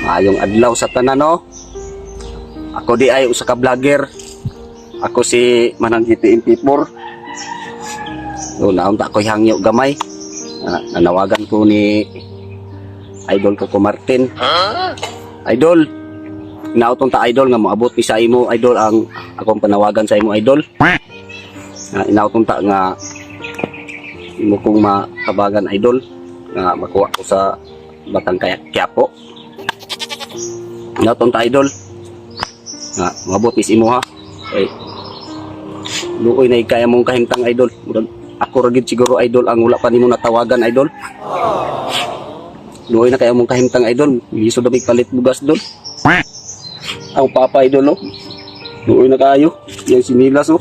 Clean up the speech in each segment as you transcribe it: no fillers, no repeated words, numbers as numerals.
Maayong adlaw sa tanan no. Ako di ay usa ka vlogger. Ako si Manang GTMP4. So naunta ko hangyo gamay. Nanawagan ko ni Idol ko Martin. Idol, nautong ta idol nga moabot ni sa imo idol ang akong panawagan sa imo idol. Inautong ta nga imo kong makabagan idol nga makuha ko sa Batang Quiapo. Inautong ta idol nga moabot ni sa imo ha. Kay luoy na kaya mong kahimtang idol. Ako ra gid siguro idol ang wala pa nimo natawagan idol. Luoy na kaya mong kahimtang idol. Liso dami palit bugas dol. Ang papa idol no. Luoy na kayo. Yang sinilas oh.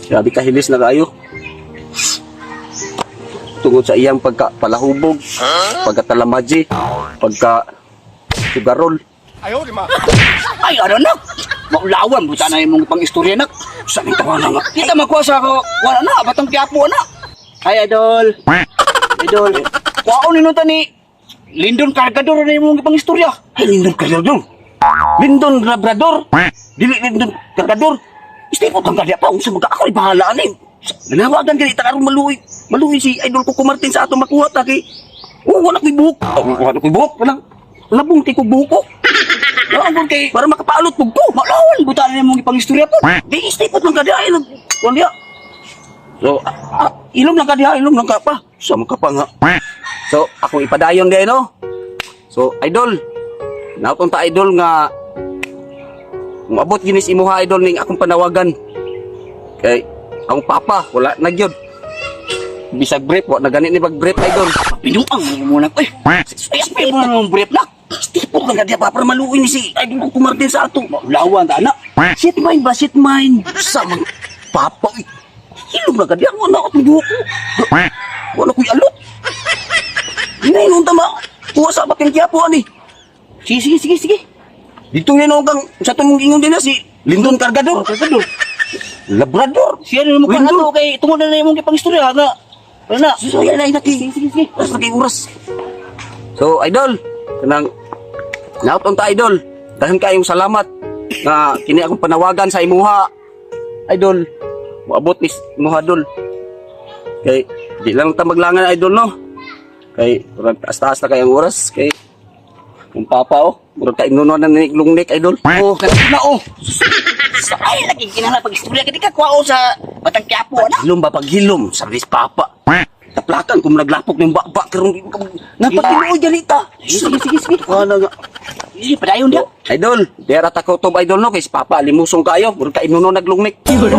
Grabe kahilis na kayo. Tungod sa iyang pagka-palahubog, pagka-talamaji, pagka-sugarol. Ayaw, di ma. Ay, ano na? Maulawan, buta na yung mong pang-istorya na. Saan yung tawa na nga? Kita magkuha ako, wala na, Batang Quiapo na. Ay, Idol. Idol. Kuhaon ninunta ni Lindon Cargador na yung mong pang-istorya. Ay, Lindon Cargador. Lindon Labrador. Dili Lindon Cargador. Istipot ang kadya pa, kung sa mga ako ay bahala na yun. Nanawagan ka rin, takarong maluwi. Maluwi si Idol ko Martin sa ato makuha ta kay. Oh, wala ko'y buhok. Wala ko'y buhok. Labong ti ko buhok ko. Naangkon kay para makapaalot pug ko. Malawan buta na mong ipangistorya po. Di istipot lang kadya ilog. Wala. So, ilom lang kadya, ilom lang ka pa. Sama ka pa nga. So, ako ipadayon di no. So, Idol. Nautong ta Idol nga umabot ginis imuha Idol ning akong panawagan. Kay ang papa wala na gyud. Bisag brief wa na gani ni bag brief Idol. Pinuang mo muna ko eh. Ay, spray mo na ng brief na. Stipot lang kadya pa para maluin ni si Idol ko Martin sa ato. Lawan ta na. Shit mine ba? Shit mine. Sama papa eh. Hilom lang kadya wala ko buhok ko. Wala ko'y alot. Hinaynon tama. Kuha sa Batang Quiapo ani. Sige. Dito na nung kang sa tumong ingon din na si Lindon Cargador. Labrador. Siya rin mo ato kay tungod na yung mong ipangistorya nga. Wala na. So, yan na inaki. Sige. Oras lagi oras. So, Idol, kanang nautong ta Idol. Dahan kayong salamat nga kini akong panawagan sa imuha. Idol, moabot ni imuha Dol. Kay di lang ta maglangan Idol no. Kay murag taas-taas na kayong oras kay kung papa oh, murag ka inuno na ni Lungnik Idol. Oh, na oh. Ay, lagi kinala pag-istorya ka di ka kuha sa Batang Quiapo na. Hilom ba paghilom sa ris papa. Taplakan kung naglapok ng baba karon napatinuoy ganita. Sige. Wala nga. Sige, padayon dia. Idol, dera ta ko to Idol no kay si papa limusong kayo, murag ka inuno naglungnik. Tama.